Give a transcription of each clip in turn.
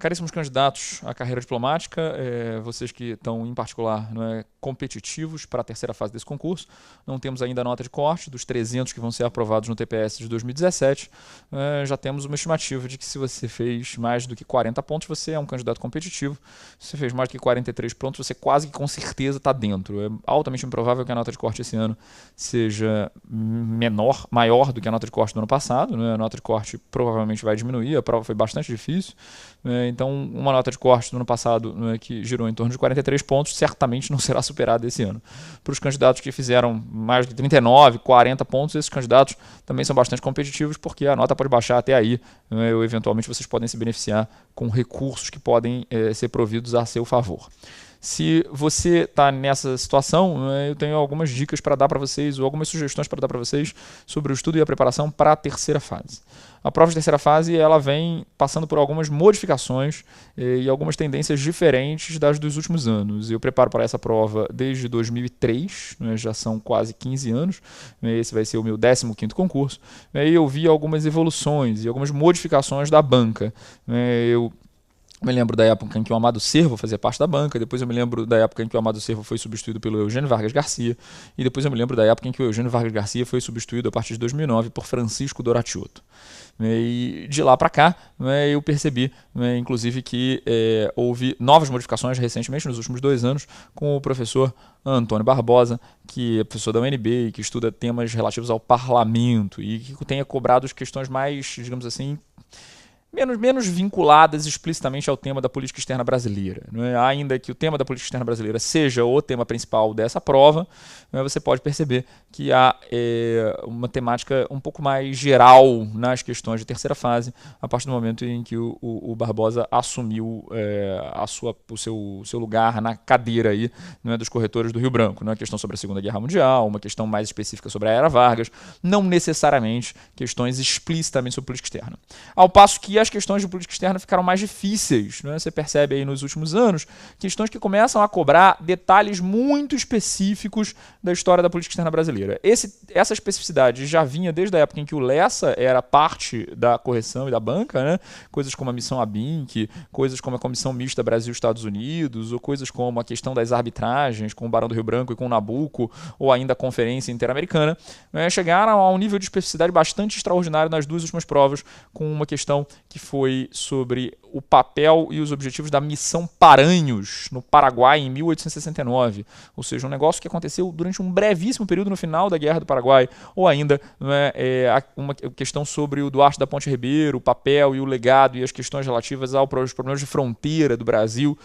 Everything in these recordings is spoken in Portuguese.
Caríssimos candidatos à carreira diplomática, vocês que estão, em particular, competitivos para a terceira fase desse concurso, não temos ainda a nota de corte dos 300 que vão ser aprovados no TPS de 2017, já temos uma estimativa de que se você fez mais do que 40 pontos, você é um candidato competitivo. Se você fez mais do que 43 pontos, você quase que com certeza está dentro. É altamente improvável que a nota de corte esse ano seja maior do que a nota de corte do ano passado. A nota de corte provavelmente vai diminuir, a prova foi bastante difícil. Então, uma nota de corte do ano passado que girou em torno de 43 pontos, certamente não será superada esse ano. Para os candidatos que fizeram mais de 39, 40 pontos, esses candidatos também são bastante competitivos, porque a nota pode baixar até aí, ou eventualmente vocês podem se beneficiar com recursos que podem ser providos a seu favor. Se você está nessa situação, eu tenho algumas dicas para dar para vocês, ou algumas sugestões para dar para vocês sobre o estudo e a preparação para a terceira fase. A prova de terceira fase ela vem passando por algumas modificações e algumas tendências diferentes das dos últimos anos. Eu preparo para essa prova desde 2003, já são quase 15 anos, esse vai ser o meu 15º concurso, e eu vi algumas evoluções e algumas modificações da banca. Eu me lembro da época em que o Amado Servo fazia parte da banca, depois eu me lembro da época em que o Amado Servo foi substituído pelo Eugênio Vargas Garcia, e depois eu me lembro da época em que o Eugênio Vargas Garcia foi substituído a partir de 2009 por Francisco Doratiotto. E de lá para cá, eu percebi, inclusive, que houve novas modificações recentemente, nos últimos 2 anos, com o professor Antônio Barbosa, que é professor da UNB e que estuda temas relativos ao parlamento e que tenha cobrado as questões mais, digamos assim, menos vinculadas explicitamente ao tema da política externa brasileira. Ainda que o tema da política externa brasileira seja o tema principal dessa prova, você pode perceber que há uma temática um pouco mais geral nas questões de terceira fase, a partir do momento em que o Barbosa assumiu o seu lugar na cadeira aí, dos corretores do Rio Branco. Uma questão sobre a Segunda Guerra Mundial, uma questão mais específica sobre a Era Vargas, não necessariamente questões explicitamente sobre política externa. Ao passo que as questões de política externa ficaram mais difíceis. Você percebe aí nos últimos anos questões que começam a cobrar detalhes muito específicos da história da política externa brasileira. Essa especificidade já vinha desde a época em que o Lessa era parte da correção e da banca, coisas como a missão ABINC, coisas como a Comissão Mista Brasil-Estados Unidos, ou coisas como a questão das arbitragens com o Barão do Rio Branco e com o Nabucco, ou ainda a Conferência Interamericana, chegaram a um nível de especificidade bastante extraordinário nas 2 últimas provas, com uma questão que foi sobre o papel e os objetivos da missão Paranhos no Paraguai em 1869, ou seja, um negócio que aconteceu durante um brevíssimo período no final da Guerra do Paraguai, ou ainda uma questão sobre o Duarte da Ponte Ribeiro, o papel e o legado e as questões relativas aos problemas de fronteira do Brasil,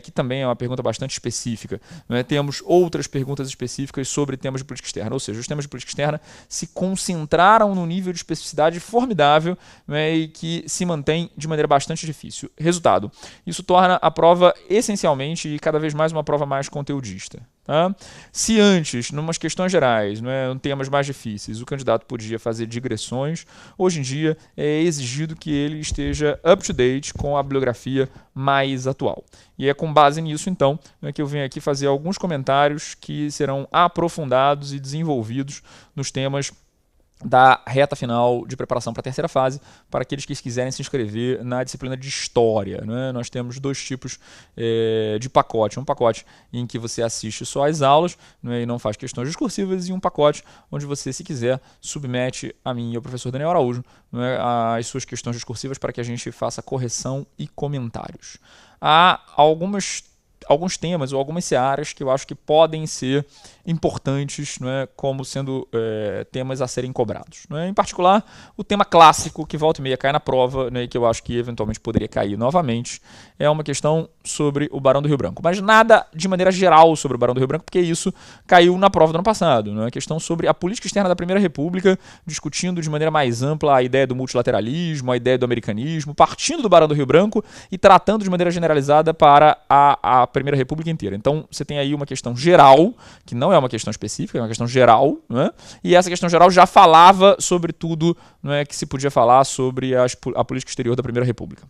que também é uma pergunta bastante específica. Temos outras perguntas específicas sobre temas de política externa, ou seja, os temas de política externa se concentraram num nível de especificidade formidável, e que se mantém de maneira bastante difícil. Resultado, isso torna a prova essencialmente e cada vez mais uma prova mais conteudista. Tá? Se antes, numas questões gerais, em temas mais difíceis, o candidato podia fazer digressões, hoje em dia é exigido que ele esteja up-to-date com a bibliografia mais atual. E é com base nisso, então, que eu venho aqui fazer alguns comentários que serão aprofundados e desenvolvidos nos temas da reta final de preparação para a terceira fase, para aqueles que quiserem se inscrever na disciplina de História. Nós temos 2 tipos de pacote. Um pacote em que você assiste só as aulas, e não faz questões discursivas, e um pacote onde você, se quiser, submete a mim e ao professor Daniel Araújo as suas questões discursivas para que a gente faça correção e comentários. Há alguns temas ou algumas searas que eu acho que podem ser importantes, como sendo temas a serem cobrados. Em particular, o tema clássico que volta e meia cai na prova, e que eu acho que eventualmente poderia cair novamente, é uma questão sobre o Barão do Rio Branco. Mas nada de maneira geral sobre o Barão do Rio Branco, porque isso caiu na prova do ano passado. É uma questão sobre a política externa da Primeira República, discutindo de maneira mais ampla a ideia do multilateralismo, a ideia do americanismo, partindo do Barão do Rio Branco e tratando de maneira generalizada para a Primeira República inteira. Então, você tem aí uma questão geral, que não é uma questão específica, é uma questão geral, né? E essa questão geral já falava sobre tudo, né, que se podia falar sobre a política exterior da Primeira República.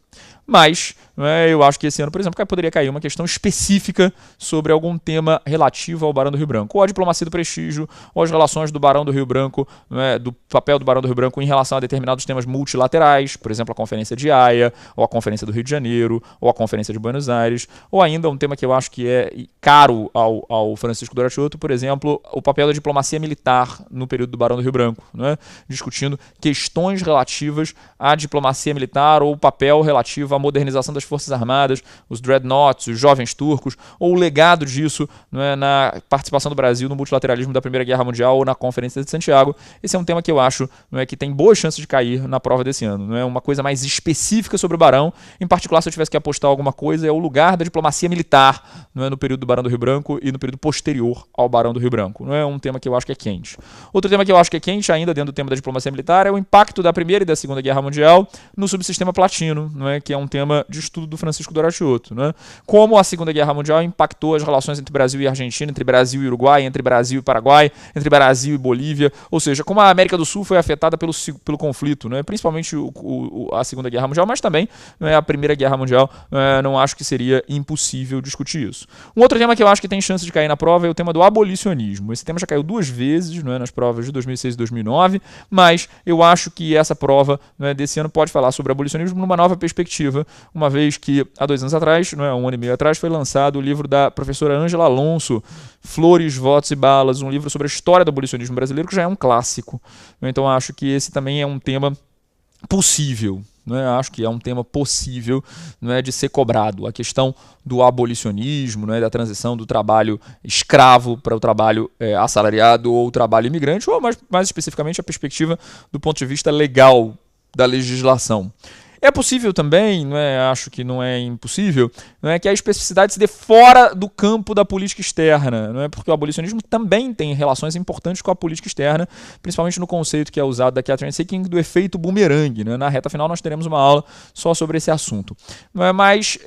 Mas, né, eu acho que esse ano, por exemplo, poderia cair uma questão específica sobre algum tema relativo ao Barão do Rio Branco, ou a diplomacia do prestígio, ou as relações do Barão do Rio Branco, né, do papel do Barão do Rio Branco em relação a determinados temas multilaterais, por exemplo, a Conferência de Haia, ou a Conferência do Rio de Janeiro, ou a Conferência de Buenos Aires, ou ainda um tema que eu acho que é caro ao Francisco Doracioto, por exemplo, o papel da diplomacia militar no período do Barão do Rio Branco, né, discutindo questões relativas à diplomacia militar ou o papel relativo à modernização das Forças Armadas, os dreadnoughts, os jovens turcos, ou o legado disso, né, na participação do Brasil no multilateralismo da Primeira Guerra Mundial ou na Conferência de Santiago. Esse é um tema que eu acho, né, que tem boas chances de cair na prova desse ano. Não é uma coisa mais específica sobre o Barão. Em particular, se eu tivesse que apostar alguma coisa, é o lugar da diplomacia militar, não é, no período do Barão do Rio Branco e no período posterior ao Barão do Rio Branco. Não é um tema que eu acho que é quente. Outro tema que eu acho que é quente, ainda dentro do tema da diplomacia militar, é o impacto da Primeira e da Segunda Guerra Mundial no subsistema platino, não é, que é um tema de estudo do Francisco Doracioto. Não é? Como a Segunda Guerra Mundial impactou as relações entre Brasil e Argentina, entre Brasil e Uruguai, entre Brasil e Paraguai, entre Brasil e Bolívia, ou seja, como a América do Sul foi afetada pelo conflito, né? Principalmente a Segunda Guerra Mundial, mas também, né, a Primeira Guerra Mundial. Não acho que seria impossível discutir isso. Um outro tema que eu acho que tem chance de cair na prova é o tema do abolicionismo. Esse tema já caiu 2 vezes, né, nas provas de 2006 e 2009, mas eu acho que essa prova, né, desse ano pode falar sobre abolicionismo numa nova perspectiva, uma vez que há 2 anos atrás, né, 1 ano e meio atrás, foi lançado o livro da professora Ângela Alonso, Flores, Votos e Balas, um livro sobre a história do abolicionismo brasileiro, que já é um clássico. Então acho que esse também é um tema possível. Acho que é um tema possível, de ser cobrado. A questão do abolicionismo, da transição do trabalho escravo para o trabalho assalariado ou o trabalho imigrante, ou mais especificamente a perspectiva do ponto de vista legal da legislação. É possível também, acho que não é impossível, que a especificidade se dê fora do campo da política externa, porque o abolicionismo também tem relações importantes com a política externa, principalmente no conceito que é usado da Catherine Seeking do efeito bumerangue. Na reta final nós teremos uma aula só sobre esse assunto. Mas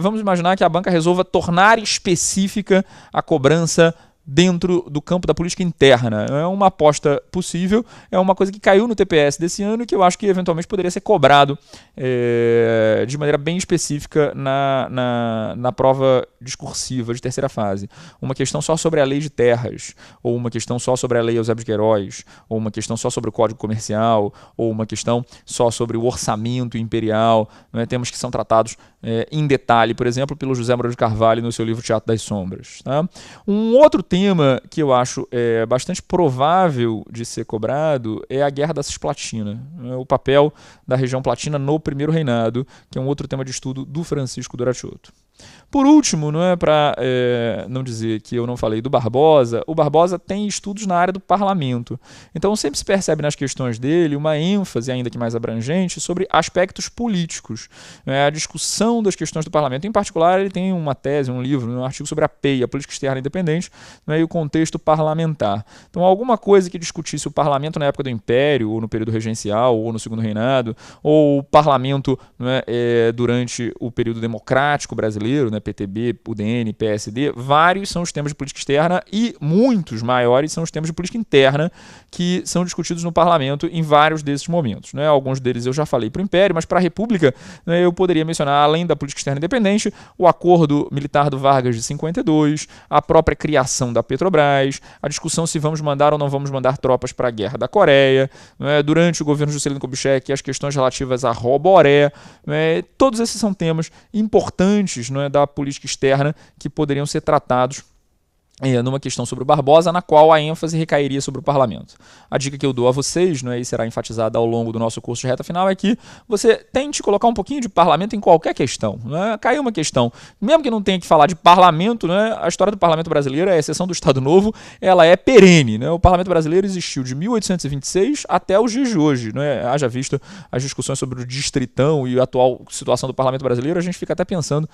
vamos imaginar que a banca resolva tornar específica a cobrança dentro do campo da política interna. É uma aposta possível, é uma coisa que caiu no TPS desse ano e que eu acho que eventualmente poderia ser cobrado de maneira bem específica na prova discursiva de terceira fase. Uma questão só sobre a lei de terras, ou uma questão só sobre a lei Eusébio de Queiroz, ou uma questão só sobre o Código Comercial, ou uma questão só sobre o orçamento imperial, temas que são tratados em detalhe, por exemplo, pelo José Moura de Carvalho no seu livro Teatro das Sombras. Tá? Um outro tema que eu acho bastante provável de ser cobrado é a Guerra da Cisplatina, o papel da região platina no Primeiro Reinado, que é um outro tema de estudo do Francisco Doracioto. Por último, para não dizer que eu não falei do Barbosa, o Barbosa tem estudos na área do parlamento. Então sempre se percebe nas questões dele uma ênfase, ainda que mais abrangente, sobre aspectos políticos. A discussão das questões do parlamento. Em particular, ele tem uma tese, um livro, um artigo sobre a PEI, a Política Externa Independente, e o contexto parlamentar. Então alguma coisa que discutisse o parlamento na época do Império, ou no período regencial, ou no Segundo Reinado, ou o parlamento durante o período democrático brasileiro, PTB, UDN, PSD, vários são os temas de política externa e muitos maiores são os temas de política interna que são discutidos no parlamento em vários desses momentos. Alguns deles eu já falei para o Império, mas para a República eu poderia mencionar, além da política externa independente, o acordo militar do Vargas de 52, a própria criação da Petrobras, a discussão se vamos mandar ou não vamos mandar tropas para a Guerra da Coreia, durante o governo Juscelino Kubitschek, as questões relativas à Roboré, todos esses são temas importantes da política externa que poderiam ser tratados numa questão sobre o Barbosa, na qual a ênfase recairia sobre o parlamento. A dica que eu dou a vocês, e será enfatizada ao longo do nosso curso de reta final, é que você tente colocar um pouquinho de parlamento em qualquer questão. Caiu uma questão, mesmo que não tenha que falar de parlamento, a história do parlamento brasileiro, a exceção do Estado Novo, ela é perene. O parlamento brasileiro existiu de 1826 até os dias de hoje. Haja vista as discussões sobre o distritão e a atual situação do parlamento brasileiro, a gente fica até pensando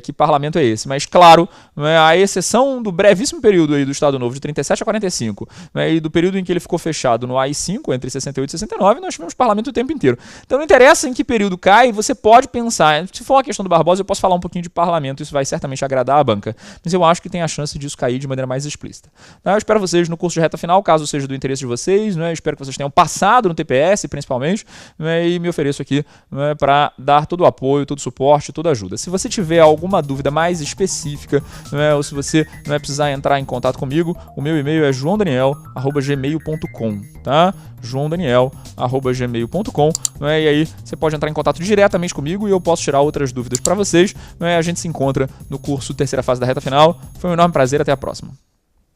que parlamento é esse. Mas, claro, a exceção exceção do brevíssimo período aí do Estado Novo de 37 a 45, né, e do período em que ele ficou fechado no AI-5, entre 68 e 69, nós tivemos parlamento o tempo inteiro. Então não interessa em que período cai, você pode pensar, se for uma questão do Barbosa, eu posso falar um pouquinho de parlamento, isso vai certamente agradar a banca, mas eu acho que tem a chance disso cair de maneira mais explícita. Tá? Eu espero vocês no curso de reta final, caso seja do interesse de vocês, né, espero que vocês tenham passado no TPS, principalmente, né, e me ofereço aqui, né, para dar todo o apoio, todo o suporte, toda a ajuda. Se você tiver alguma dúvida mais específica, né, ou se você não precisar entrar em contato comigo, o meu e-mail é joãodaniel@gmail.com, tá? joãodaniel@gmail.com, né? E aí você pode entrar em contato diretamente comigo e eu posso tirar outras dúvidas para vocês, né? A gente se encontra no curso Terceira Fase da Reta Final. Foi um enorme prazer, até a próxima.